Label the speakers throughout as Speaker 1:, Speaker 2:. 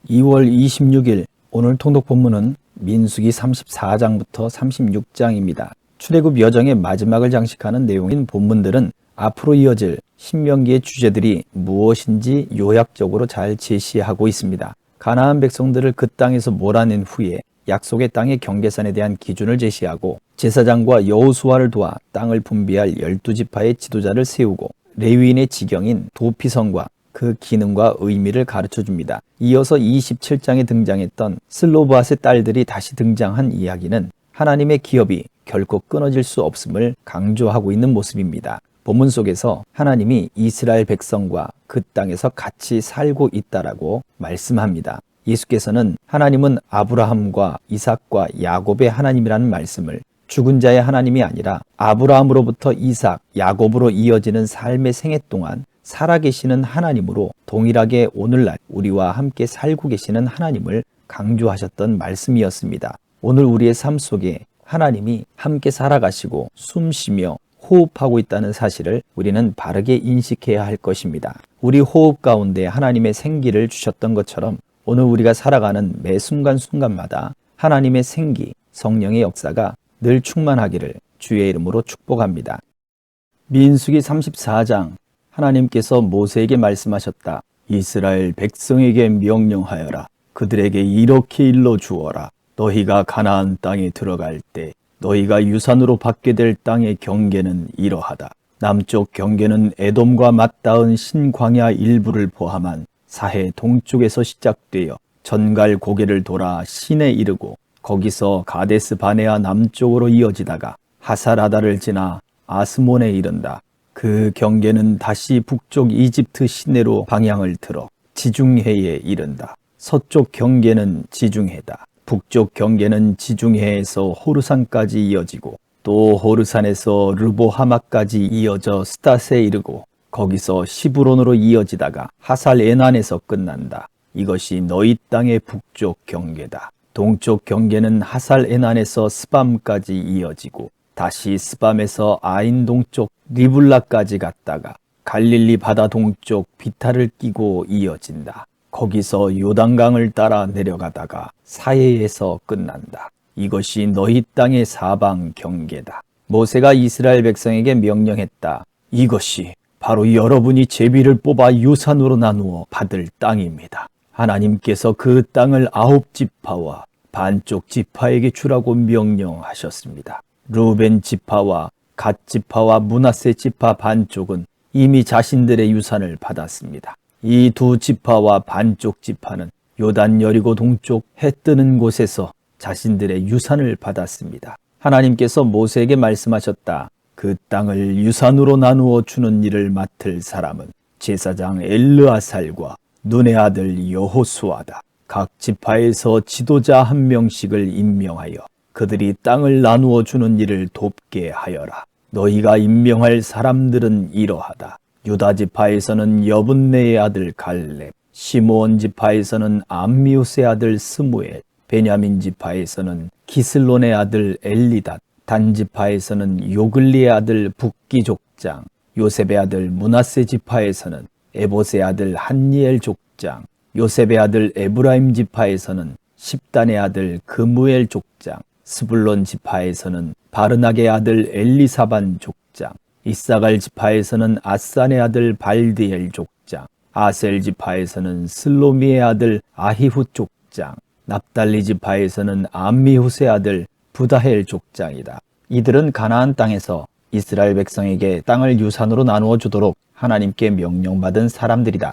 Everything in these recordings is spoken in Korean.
Speaker 1: 2월 26일 오늘 통독 본문은 민수기 34장부터 36장입니다. 출애굽 여정의 마지막을 장식하는 내용인 본문들은 앞으로 이어질 신명기의 주제들이 무엇인지 요약적으로 잘 제시하고 있습니다. 가나안 백성들을 그 땅에서 몰아낸 후에 약속의 땅의 경계선에 대한 기준을 제시하고 제사장과 여호수아를 도와 땅을 분배할 12지파의 지도자를 세우고 레위인의 지경인 도피성과 그 기능과 의미를 가르쳐줍니다. 이어서 27장에 등장했던 슬로브앗의 딸들이 다시 등장한 이야기는 하나님의 기업이 결코 끊어질 수 없음을 강조하고 있는 모습입니다. 본문 속에서 하나님이 이스라엘 백성과 그 땅에서 같이 살고 있다라고 말씀합니다. 예수께서는 하나님은 아브라함과 이삭과 야곱의 하나님이라는 말씀을 죽은 자의 하나님이 아니라 아브라함으로부터 이삭, 야곱으로 이어지는 삶의 생애 동안 살아계시는 하나님으로 동일하게 오늘날 우리와 함께 살고 계시는 하나님을 강조하셨던 말씀이었습니다. 오늘 우리의 삶 속에 하나님이 함께 살아가시고 숨쉬며 호흡하고 있다는 사실을 우리는 바르게 인식해야 할 것입니다. 우리 호흡 가운데 하나님의 생기를 주셨던 것처럼 오늘 우리가 살아가는 매 순간순간마다 하나님의 생기, 성령의 역사가 늘 충만하기를 주의 이름으로 축복합니다. 민수기 34장 하나님께서 모세에게 말씀하셨다. 이스라엘 백성에게 명령하여라. 그들에게 이렇게 일러주어라. 너희가 가나안 땅에 들어갈 때 너희가 유산으로 받게 될 땅의 경계는 이러하다. 남쪽 경계는 에돔과 맞닿은 신광야 일부를 포함한 사해 동쪽에서 시작되어 전갈 고개를 돌아 신에 이르고 거기서 가데스 바네아 남쪽으로 이어지다가 하사라다를 지나 아스몬에 이른다. 그 경계는 다시 북쪽 이집트 시내로 방향을 틀어 지중해에 이른다. 서쪽 경계는 지중해다. 북쪽 경계는 지중해에서 호르산까지 이어지고 또 호르산에서 르보하마까지 이어져 스닷에 이르고 거기서 시브론으로 이어지다가 하살 에난에서 끝난다. 이것이 너희 땅의 북쪽 경계다. 동쪽 경계는 하살 에난에서 스밤까지 이어지고 다시 스밤에서 아인 동쪽 리블라까지 갔다가 갈릴리 바다 동쪽 비타를 끼고 이어진다. 거기서 요단강을 따라 내려가다가 사해에서 끝난다. 이것이 너희 땅의 사방 경계다. 모세가 이스라엘 백성에게 명령했다. 이것이 바로 여러분이 제비를 뽑아 유산으로 나누어 받을 땅입니다. 하나님께서 그 땅을 9지파와 반쪽 지파에게 주라고 명령하셨습니다. 르우벤 지파와 갓 지파와 므낫세 지파 반쪽은 이미 자신들의 유산을 받았습니다. 이 두 지파와 반쪽 지파는 요단 여리고 동쪽 해 뜨는 곳에서 자신들의 유산을 받았습니다. 하나님께서 모세에게 말씀하셨다. 그 땅을 유산으로 나누어 주는 일을 맡을 사람은 제사장 엘르아살과 눈의 아들 여호수아다. 각 지파에서 지도자 한 명씩을 임명하여 그들이 땅을 나누어 주는 일을 돕게 하여라. 너희가 임명할 사람들은 이러하다. 유다 지파에서는 여분네의 아들 갈렙, 시므온 지파에서는 암미우스의 아들 스무엘, 베냐민 지파에서는 기슬론의 아들 엘리닷, 단 지파에서는 요글리의 아들 북기 족장, 요셉의 아들 므낫세 지파에서는 에봇의 아들 한니엘 족장, 요셉의 아들 에브라임 지파에서는 십단의 아들 그무엘 족장, 스불론 지파에서는 바르낙의 아들 엘리사반 족장, 이사갈 지파에서는 아산의 아들 발디엘 족장, 아셀 지파에서는 슬로미의 아들 아히훗 족장, 납달리 지파에서는 암미훗의 아들 부다헬 족장이다. 이들은 가나안 땅에서 이스라엘 백성에게 땅을 유산으로 나누어 주도록 하나님께 명령받은 사람들이다.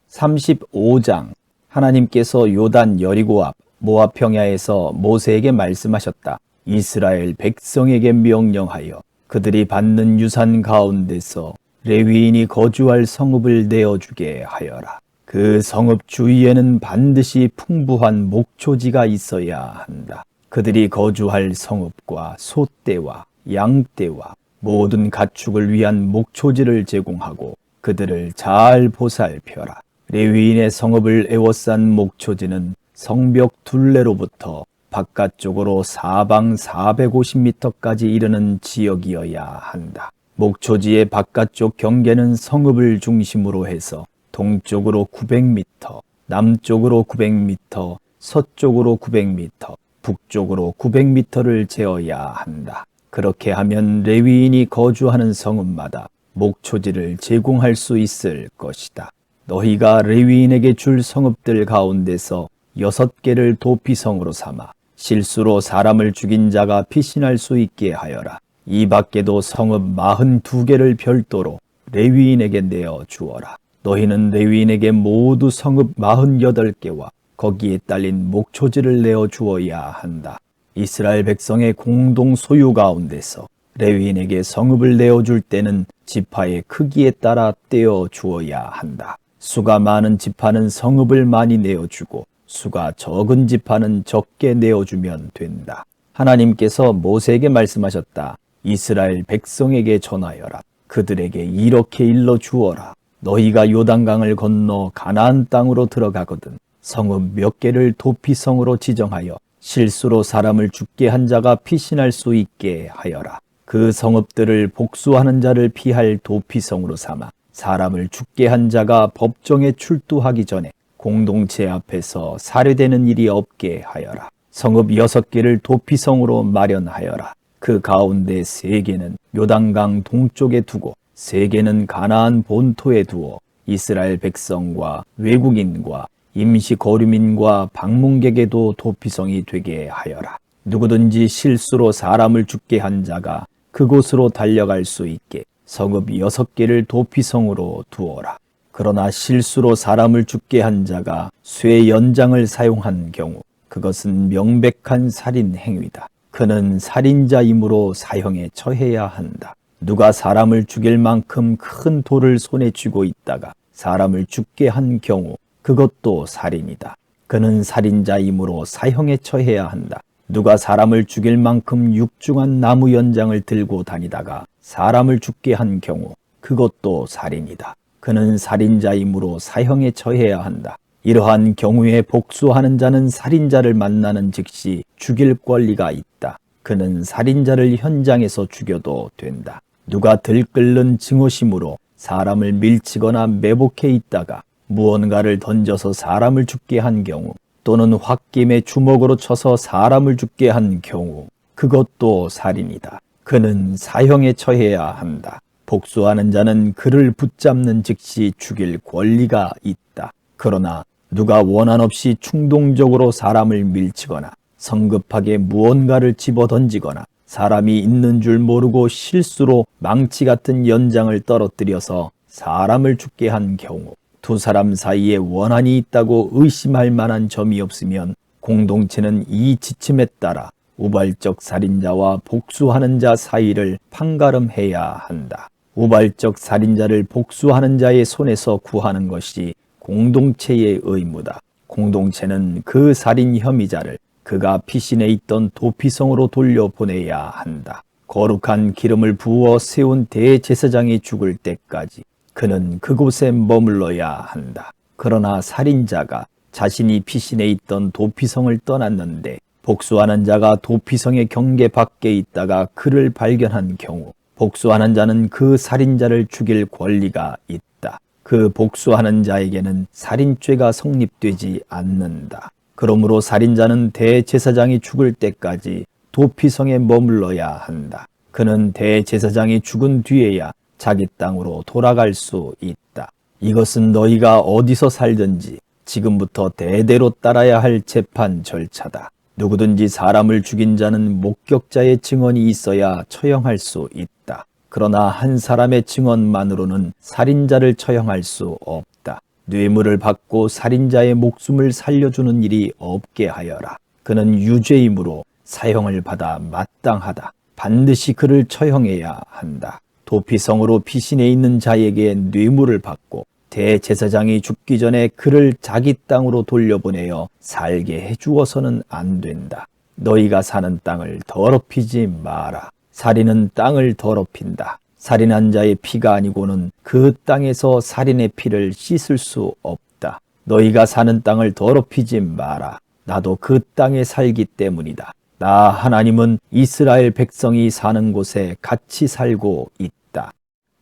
Speaker 1: 35장 하나님께서 요단 여리고 앞 모압 평야에서 모세에게 말씀하셨다. 이스라엘 백성에게 명령하여 그들이 받는 유산 가운데서 레위인이 거주할 성읍을 내어주게 하여라. 그 성읍 주위에는 반드시 풍부한 목초지가 있어야 한다. 그들이 거주할 성읍과 소떼와 양떼와 모든 가축을 위한 목초지를 제공하고 그들을 잘 보살펴라. 레위인의 성읍을 에워싼 목초지는 성벽 둘레로부터 바깥쪽으로 사방 450m까지 이르는 지역이어야 한다. 목초지의 바깥쪽 경계는 성읍을 중심으로 해서 동쪽으로 900m, 남쪽으로 900m, 서쪽으로 900m, 북쪽으로 900m를 재어야 한다. 그렇게 하면 레위인이 거주하는 성읍마다 목초지를 제공할 수 있을 것이다. 너희가 레위인에게 줄 성읍들 가운데서 6개를 도피성으로 삼아 실수로 사람을 죽인 자가 피신할 수 있게 하여라. 이 밖에도 성읍 42개를 별도로 레위인에게 내어 주어라. 너희는 레위인에게 모두 성읍 48개와 거기에 딸린 목초지를 내어 주어야 한다. 이스라엘 백성의 공동 소유 가운데서 레위인에게 성읍을 내어줄 때는 지파의 크기에 따라 떼어 주어야 한다. 수가 많은 지파는 성읍을 많이 내어주고 수가 적은 지파는 적게 내어주면 된다. 하나님께서 모세에게 말씀하셨다. 이스라엘 백성에게 전하여라. 그들에게 이렇게 일러 주어라. 너희가 요단강을 건너 가나안 땅으로 들어가거든 성읍 몇 개를 도피성으로 지정하여 실수로 사람을 죽게 한 자가 피신할 수 있게 하여라. 그 성읍들을 복수하는 자를 피할 도피성으로 삼아 사람을 죽게 한 자가 법정에 출두하기 전에 공동체 앞에서 살해되는 일이 없게 하여라. 성읍 6개를 도피성으로 마련하여라. 그 가운데 3개는 요단강 동쪽에 두고 3개는 가나안 본토에 두어 이스라엘 백성과 외국인과 임시 거류민과 방문객에도 도피성이 되게 하여라. 누구든지 실수로 사람을 죽게 한 자가 그곳으로 달려갈 수 있게 성읍 6개를 도피성으로 두어라. 그러나 실수로 사람을 죽게 한 자가 쇠 연장을 사용한 경우 그것은 명백한 살인 행위다. 그는 살인자이므로 사형에 처해야 한다. 누가 사람을 죽일 만큼 큰 돌을 손에 쥐고 있다가 사람을 죽게 한 경우 그것도 살인이다. 그는 살인자이므로 사형에 처해야 한다. 누가 사람을 죽일 만큼 육중한 나무 연장을 들고 다니다가 사람을 죽게 한 경우 그것도 살인이다. 그는 살인자이므로 사형에 처해야 한다. 이러한 경우에 복수하는 자는 살인자를 만나는 즉시 죽일 권리가 있다. 그는 살인자를 현장에서 죽여도 된다. 누가 들끓는 증오심으로 사람을 밀치거나 매복해 있다가 무언가를 던져서 사람을 죽게 한 경우 또는 홧김에 주먹으로 쳐서 사람을 죽게 한 경우 그것도 살인이다. 그는 사형에 처해야 한다. 복수하는 자는 그를 붙잡는 즉시 죽일 권리가 있다. 그러나 누가 원한 없이 충동적으로 사람을 밀치거나 성급하게 무언가를 집어던지거나 사람이 있는 줄 모르고 실수로 망치 같은 연장을 떨어뜨려서 사람을 죽게 한 경우 두 사람 사이에 원한이 있다고 의심할 만한 점이 없으면 공동체는 이 지침에 따라 우발적 살인자와 복수하는 자 사이를 판가름해야 한다. 우발적 살인자를 복수하는 자의 손에서 구하는 것이 공동체의 의무다. 공동체는 그 살인 혐의자를 그가 피신해 있던 도피성으로 돌려보내야 한다. 거룩한 기름을 부어 세운 대제사장이 죽을 때까지 그는 그곳에 머물러야 한다. 그러나 살인자가 자신이 피신해 있던 도피성을 떠났는데 복수하는 자가 도피성의 경계 밖에 있다가 그를 발견한 경우 복수하는 자는 그 살인자를 죽일 권리가 있다. 그 복수하는 자에게는 살인죄가 성립되지 않는다. 그러므로 살인자는 대제사장이 죽을 때까지 도피성에 머물러야 한다. 그는 대제사장이 죽은 뒤에야 자기 땅으로 돌아갈 수 있다. 이것은 너희가 어디서 살든지 지금부터 대대로 따라야 할 재판 절차다. 누구든지 사람을 죽인 자는 목격자의 증언이 있어야 처형할 수 있다. 그러나 한 사람의 증언만으로는 살인자를 처형할 수 없다. 뇌물을 받고 살인자의 목숨을 살려주는 일이 없게 하여라. 그는 유죄이므로 사형을 받아 마땅하다. 반드시 그를 처형해야 한다. 도피성으로 피신해 있는 자에게 뇌물을 받고 대제사장이 죽기 전에 그를 자기 땅으로 돌려보내어 살게 해주어서는 안 된다. 너희가 사는 땅을 더럽히지 마라. 살인은 땅을 더럽힌다. 살인한 자의 피가 아니고는 그 땅에서 살인의 피를 씻을 수 없다. 너희가 사는 땅을 더럽히지 마라. 나도 그 땅에 살기 때문이다. 나 하나님은 이스라엘 백성이 사는 곳에 같이 살고 있다.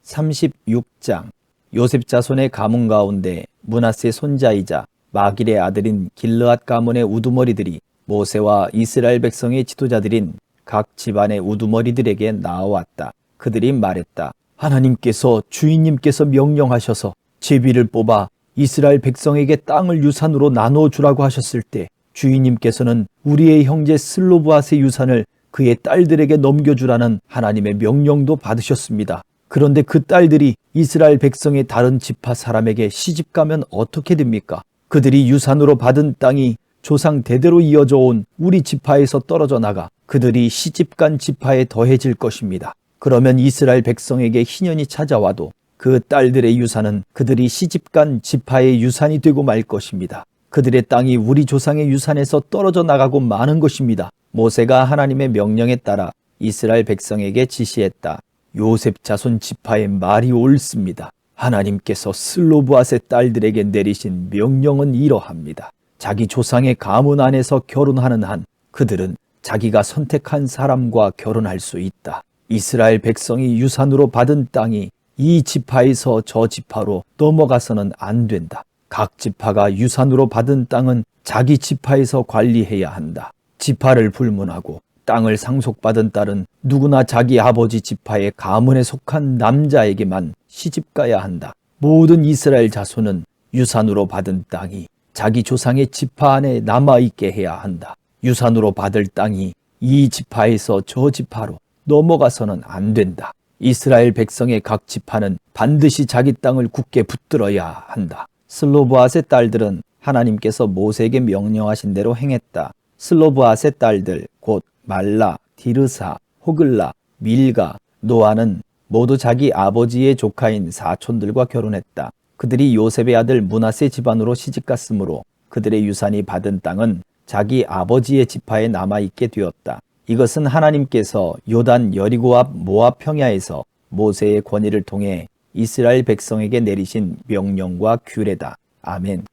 Speaker 1: 36장 요셉 자손의 가문 가운데 므낫세 손자이자 마길의 아들인 길르앗 가문의 우두머리들이 모세와 이스라엘 백성의 지도자들인 각 집안의 우두머리들에게 나아왔다. 그들이 말했다. 하나님께서 주인님께서 명령하셔서 제비를 뽑아 이스라엘 백성에게 땅을 유산으로 나누어 주라고 하셨을 때 주인님께서는 우리의 형제 슬로브앗의 유산을 그의 딸들에게 넘겨주라는 하나님의 명령도 받으셨습니다. 그런데 그 딸들이 이스라엘 백성의 다른 지파 사람에게 시집가면 어떻게 됩니까? 그들이 유산으로 받은 땅이 조상 대대로 이어져 온 우리 지파에서 떨어져 나가 그들이 시집간 지파에 더해질 것입니다. 그러면 이스라엘 백성에게 희년이 찾아와도 그 딸들의 유산은 그들이 시집간 지파의 유산이 되고 말 것입니다. 그들의 땅이 우리 조상의 유산에서 떨어져 나가고 마는 것입니다. 모세가 하나님의 명령에 따라 이스라엘 백성에게 지시했다. 요셉 자손 지파의 말이 옳습니다. 하나님께서 슬로브앗의 딸들에게 내리신 명령은 이러합니다. 자기 조상의 가문 안에서 결혼하는 한 그들은 자기가 선택한 사람과 결혼할 수 있다. 이스라엘 백성이 유산으로 받은 땅이 이 지파에서 저 지파로 넘어가서는 안 된다. 각 지파가 유산으로 받은 땅은 자기 지파에서 관리해야 한다. 지파를 불문하고 땅을 상속받은 딸은 누구나 자기 아버지 지파의 가문에 속한 남자에게만 시집가야 한다. 모든 이스라엘 자손은 유산으로 받은 땅이 자기 조상의 지파 안에 남아있게 해야 한다. 유산으로 받을 땅이 이 지파에서 저 지파로 넘어가서는 안 된다. 이스라엘 백성의 각 지파는 반드시 자기 땅을 굳게 붙들어야 한다. 슬로브앗의 딸들은 하나님께서 모세에게 명령하신 대로 행했다. 슬로브앗의 딸들 곧 말라, 디르사, 호글라, 밀가, 노아는 모두 자기 아버지의 조카인 사촌들과 결혼했다. 그들이 요셉의 아들 므낫세 집안으로 시집갔으므로 그들의 유산이 받은 땅은 자기 아버지의 지파에 남아있게 되었다. 이것은 하나님께서 요단 여리고 앞 모압 평야에서 모세의 권위를 통해 이스라엘 백성에게 내리신 명령과 규례다. 아멘.